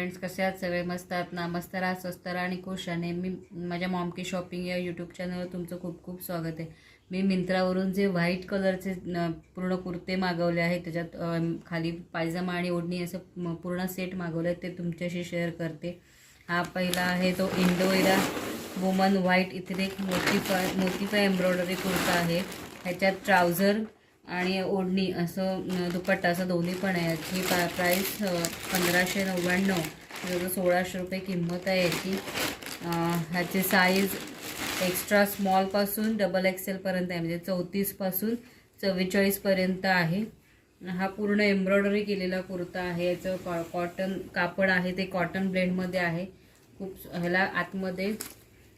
Friends, कसे आहात सगळे? मस्त आहात ना? मस्त राहा, स्वस्त राहा आणि खुश राहा. मी माझ्या मॉम की शॉपिंग या यूट्यूब चॅनलवर तुमचं खूप खूप स्वागत आहे. मी मिंत्रावरून जे व्हाईट कलरचे पूर्ण कुर्ते मागवले आहेत, त्याच्यात खाली पायजमा आणि ओढणी असं पूर्ण सेट मागवले आहेत, ते तुमच्याशी शेअर करते. हा पहिला आहे तो Indo Era woman white ethnic motif embroidery kurta आहे. ह्याच्यात ट्राउझर आणि ओढणी असं दुपट्टा असं दोन्ही पण आहे. याची प्राईस 1599, जवळ 1600 रुपये किंमत आहे याची. ह्याची साईज एक्स्ट्रा स्मॉलपासून XXLपर्यंत आहे, म्हणजे 34पासून 44पर्यंत आहे. हा पूर्ण एम्ब्रॉयडरी केलेला कुर्ता आहे. याचं कॉटन कापड आहे ते कॉटन ब्लेंडमध्ये आहे. खूप ह्याला आतमध्ये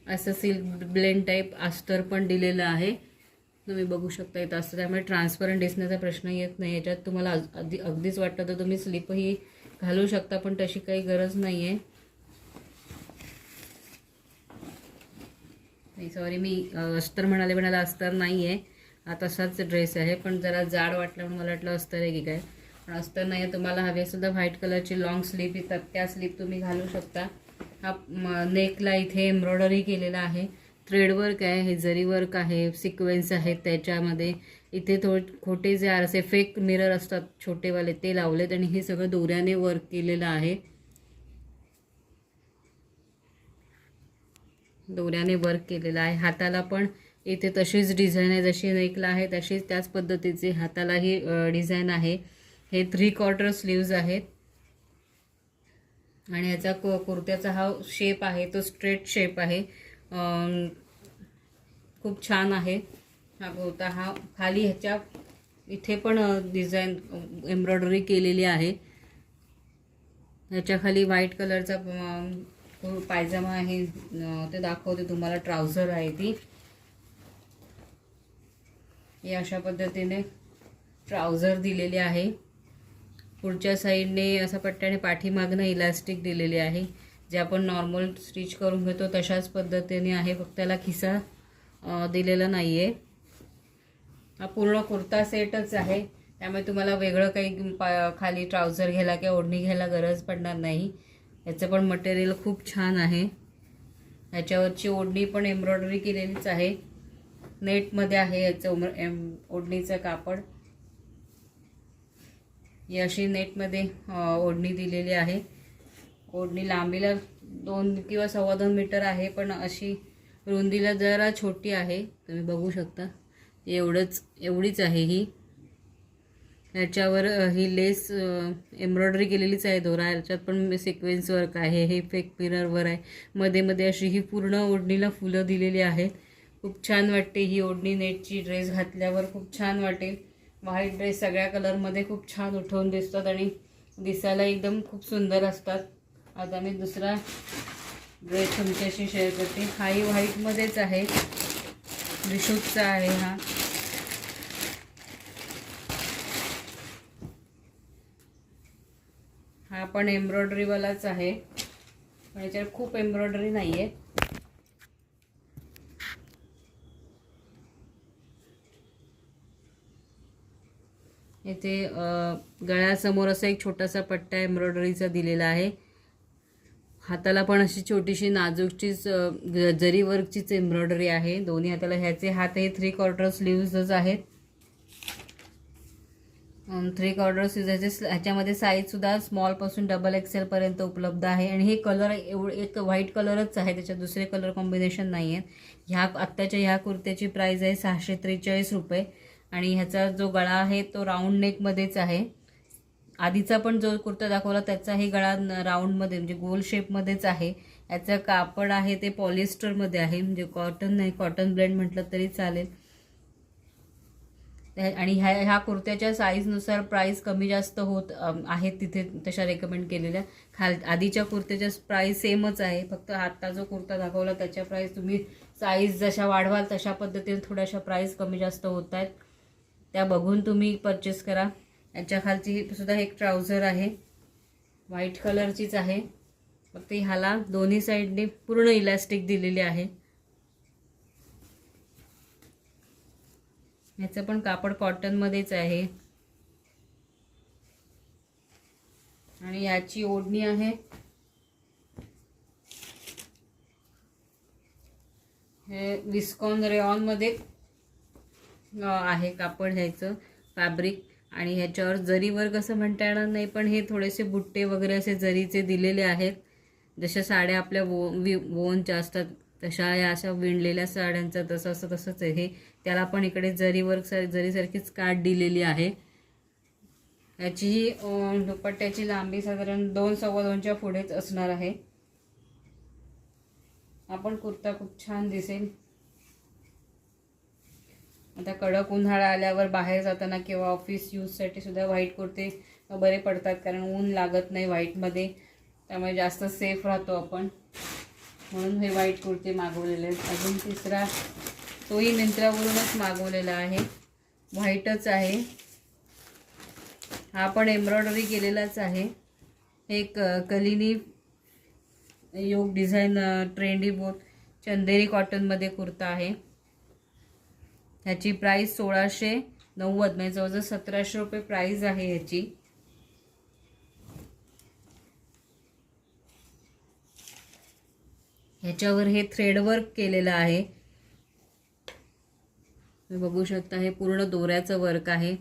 असं सिल्क ब्लेंड टाईप अस्तर पण दिलेलं आहे, तुम्ही बघू शकता येत असतं. त्यामुळे ट्रान्सपरंट दिसण्याचा प्रश्न येत नाही. याच्यात तुम्हाला अगदीच वाटतं तर तुम्ही स्लीपही घालू शकता, पण तशी काही गरज नाही आहे. सॉरी, मी अस्तर म्हणाले, पण याला अस्तर नाही आहे. हा तसाच ड्रेस आहे, पण जरा जाड वाटलं म्हणून मला वाटलं अस्तर आहे की काय, पण अस्तर नाही आहे. तुम्हाला हवे सुद्धा व्हाईट कलरची लॉंग स्लीप येतात, त्या स्लीप तुम्ही घालू शकता. हा नेकला इथे एम्ब्रॉयडरी केलेला आहे, थ्रेड वर्क आहे, हे जरी वर्क आहे, सिक्वेन्स आहेत त्याच्यामध्ये. इथे खोटे जे असे फेक मिरर असतात छोटेवाले, ते लावलेत आणि हे सगळं दोऱ्याने वर्क केलेलं आहे. दोऱ्याने वर्क केलेलं आहे. हाताला पण इथे तशीच डिझाईन आहे, जशी नेकला आहे तशीच त्याच पद्धतीची हातालाही डिझाईन आहे. हे 3/4 स्लीव्ज आहेत आणि याचा कुर्त्याचा हा शेप आहे तो स्ट्रेट शेप आहे. खूप छान आहे हा कुर्ता. हा खाली ह्याच्या इथे पण डिझाईन एम्ब्रॉयडरी केलेली आहे. ह्याच्या खाली व्हाईट कलरचा पायजमा आहे, ते दाखवते तुम्हाला. ट्राउझर आहे ती, हे अशा पद्धतीने ट्राउझर दिलेले आहे. पुढच्या साईडने असा पट्ट्याने पाठीमागनं इलास्टिक दिलेली आहे, जे आपण नॉर्मल स्टिच करून घेतो तशाच पद्धतीने आहे, फक्त त्याला खिसा दिलेला नाही आहे. हा पूर्ण कुर्ता सेटच आहे, त्यामुळे तुम्हाला वेगळं काही खाली ट्राउझर घ्यायला किंवा ओढणी घ्यायला गरज पडणार नाही. याचं पण मटेरियल खूप छान आहे. ह्याच्यावरची ओढणी पण एम्ब्रॉयडरी केलेलीच आहे, नेटमध्ये आहे याचं ओढणीचं कापड. ही अशी नेटमध्ये ओढणी दिलेली आहे. ओढणी लांबीला 2 किंवा 2.25 मीटर आहे, पण अशी रुंदीला जरा छोटी आहे, तुम्ही बघू शकता. एवढीच आहे ही. ह्याच्यावर ही लेस एम्ब्रॉयडरी केलेलीच आहे, दोरा. ह्याच्यात पण सिक्वेन्स वर्क आहे, हे फेक मिररवर आहे. मध्ये मध्ये अशी ही पूर्ण ओढणीला फुलं दिलेली आहेत. खूप छान वाटते ही ओढणी. नेटची ड्रेस घातल्यावर खूप छान वाटेल. व्हाईट ड्रेस सगळ्या कलरमध्ये खूप छान उठवून दिसतात आणि दिसायला एकदम खूप सुंदर असतात. आता मी दुसरा ड्रेस तुमच्याशी शेअर करते. हाही व्हाईटमध्येच आहे, रिशूटचा आहे हा. हा पण एम्ब्रॉयडरीवालाच आहे, पण याच्यावर खूप एम्ब्रॉयडरी नाही आहे. इथे गळ्यासमोर असा एक छोटासा पट्टा एम्ब्रॉयडरीचा दिलेला आहे. हाताला पण अशी छोटीशी नाजूकचीच जरी वर्कचीच एम्ब्रॉयडरी आहे दोन्ही हाताला. ह्याचे हात हे 3/4 स्लीव्जच आहेत. 3/4 स्लीव्ज. ह्याच्यामध्ये साईजसुद्धा स्मॉलपासून XXLपर्यंत उपलब्ध आहे. आणि हे कलर एक व्हाईट कलरच आहे, त्याच्यात दुसरे कलर कॉम्बिनेशन नाही आहेत. आत्ताच्या ह्या कुर्त्याची प्राईस आहे 643 रुपये. आणि ह्याचा जो गळा आहे तो राऊंड नेकमध्येच आहे. आधीचा पण जो कुर्ता दाखवला त्याचाही गळा राऊंडमध्ये म्हणजे गोल शेपमध्येच आहे. याचं कापड आहे ते पॉलिस्टरमध्ये आहे, म्हणजे कॉटन नाही, कॉटन ब्लेंड म्हटलं तरी चालेल. आणि ह्या कुर्त्याच्या साईजनुसार प्राईस कमी जास्त होत आहेत तिथे, तशा रेकमेंड केलेल्या. आधीच्या कुर्त्याच्या प्राईस सेमच आहे, फक्त आत्ता जो कुर्ता दाखवला त्याच्या प्राईस तुम्ही साईज जशा वाढवाल तशा पद्धतीने थोड्याशा प्राईस कमी जास्त होत आहेत, त्या बघून तुम्ही परचेस करा. याच्या खालची सुद्धा एक ट्राउझर आहे, व्हाईट कलरचीच आहे, फक्त ह्याला दोन्ही साईडने पूर्ण इलास्टिक दिलेली आहे. याचं पण कापड कॉटनमध्येच आहे. आणि याची ओढणी आहे हे विस्कॉन रेऑनमध्ये आहे कापड ह्याचं फॅब्रिक. आणि ह्याच्यावर जरीवर कसं म्हणता येणार नाही, पण हे थोडेसे बुट्टे वगैरे असे जरीचे दिलेले आहेत. जशा साड्या आपल्या वोनच्या असतात तशा या अशा विणलेल्या साड्यांचं तसंच आहे हे. त्याला पण इकडे जरीसारखीच काठ दिलेली आहे. याची दुपट्ट्याची लांबी साधारण 2-2.25च्या पुढेच असणार आहे. आपण कुर्ता खूप छान दिसेल. आता कडक उन्हाळा आल्यावर बाहेर जाताना किंवा ऑफिस यूजसाठी सुद्धा व्हाईट कुर्ते बरे पडतात, कारण ऊन लागत नाही व्हाईटमध्ये, त्यामुळे जास्त सेफ राहतो आपण. म्हणून हे व्हाईट कुर्ते मागवलेले आहेत. अजून तिसरा तोही मिंत्रावरूनच मागवलेला आहे, व्हाईटच आहे. हा पण एम्ब्रॉयडरी केलेलाच आहे. एक कलिनी योग डिझाईन ट्रेंडी बोट चंदेरी कॉटनमध्ये कुर्ता आहे. ह्याची प्राईस 1690, म्हणजे जवळजवळ 1700 रुपये प्राईस आहे ह्याची. ह्याच्यावर हे थ्रेडवर्क केलेलं आहे, तुम्ही बघू शकता. हे पूर्ण दोऱ्याचं वर्क आहे.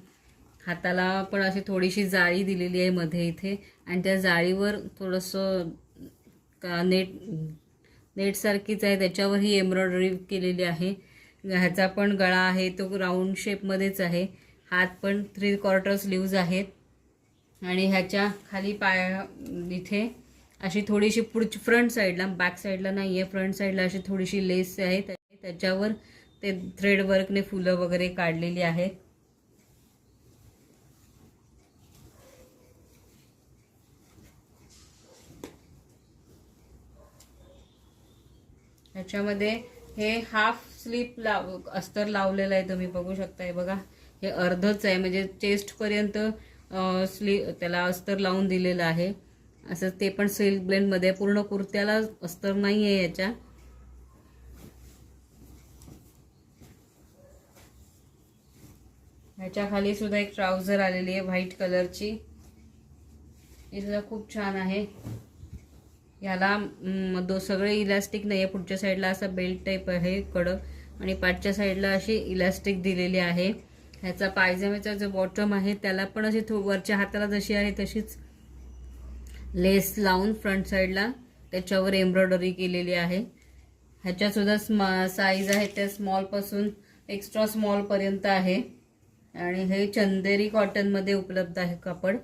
हाताला पण अशी थोडीशी जाळी दिलेली आहे मध्ये इथे, आणि त्या जाळीवर थोडंसं नेटसारखीच आहे, त्याच्यावर ही एम्ब्रॉयडरी केलेली आहे. ह्याचा पण गळा आहे तो राऊंड शेपमध्येच आहे. हात पण 3/4 स्लीव्ज आहेत. आणि ह्याच्या खाली इथे अशी थोडीशी फ्रंट साईडला, बॅक साईडला नाही आहे, फ्रंट साईडला अशी थोडीशी लेस आहे. त्याच्यावर ते थ्रेड वर्कने फुलं वगैरे काढलेली आहेत. ह्याच्यामध्ये हे हाफ स्लीप अस्तर लावलेलं आहे, तुम्ही बघू शकताय. बघा हे अर्धच आहे, म्हणजे चेस्टपर्यंत त्याला अस्तर लावून दिलेलं आहे. असं ते पण सिल्क ब्लेंडमध्ये. पूर्ण कुर्त्याला अस्तर नाही आहे याच्या. ह्याच्या खाली सुद्धा एक ट्राउझर आलेली आहे व्हाईट कलरची, ही सुद्धा खूप छान आहे. याला सगळे इलास्टिक नाही आहे. पुढच्या साईडला असा बेल्ट टाईप आहे कडक, आणि पाठच्या साईडला अशी इलास्टिक दिलेली आहे. ह्याचा पायजमाचा जो बॉटम आहे त्याला पण अशी वरच्या हाताला जशी आहे तशीच लेस लावून फ्रंट साईडला त्याच्यावर एम्ब्रॉयडरी केलेली आहे. ह्याच्या सुद्धा साईज आहे त्या स्मॉलपासून एक्स्ट्रा स्मॉलपर्यंत आहे. आणि हे चंदेरी कॉटनमध्ये उपलब्ध आहे कापड,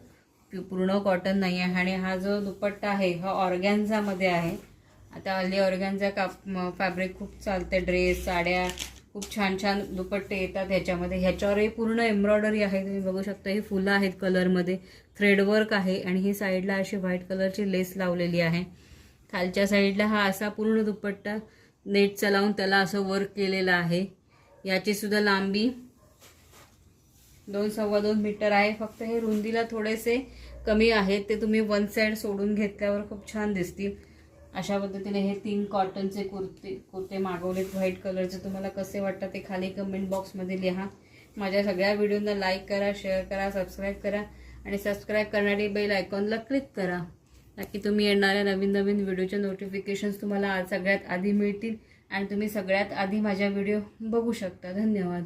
पूर्ण कॉटन नाही आहे. आणि हा जो दुपट्टा आहे हा ऑर्गॅन्झामध्ये आहे. आता हल्ली ऑर्गॅन्झा फॅब्रिक खूप चालते. ड्रेस, साड्या, खूप छान छान दुपट्टे येतात ह्याच्यामध्ये. ह्याच्यावरही पूर्ण एम्ब्रॉयडरी आहे, तुम्ही बघू शकता. ही फुलं आहेत कलरमध्ये, थ्रेडवर्क आहे, आणि ही साईडला अशी व्हाईट कलरची लेस लावलेली आहे. खालच्या साईडला हा असा पूर्ण दुपट्टा नेटचा लावून त्याला असं वर्क केलेलं आहे. याची सुद्धा लांबी 2-2.25 मीटर आहे. फक्त हे रुंदीला थोडेसे कमी आहेत, ते तुम्ही वन साईड सोडून घेतल्यावर खूप छान दिसतील. अशा पद्धतीने हे 3 कॉटनचे कुर्ते मागवलेत व्हाईट कलरचे. तुम्हाला कसे वाटतात ते खाली कमेंट बॉक्समध्ये लिहा. माझ्या सगळ्या व्हिडिओंना लाईक करा, शेअर करा, सबस्क्राईब करा, आणि सबस्क्राईब करणारी बेल आयकॉनला क्लिक करा, ताकी तुम्ही येणाऱ्या नवीन व्हिडिओच्या नोटिफिकेशन्स तुम्हाला सगळ्यात आधी मिळतील, आणि तुम्ही सगळ्यात आधी माझ्या व्हिडिओ बघू शकता. धन्यवाद.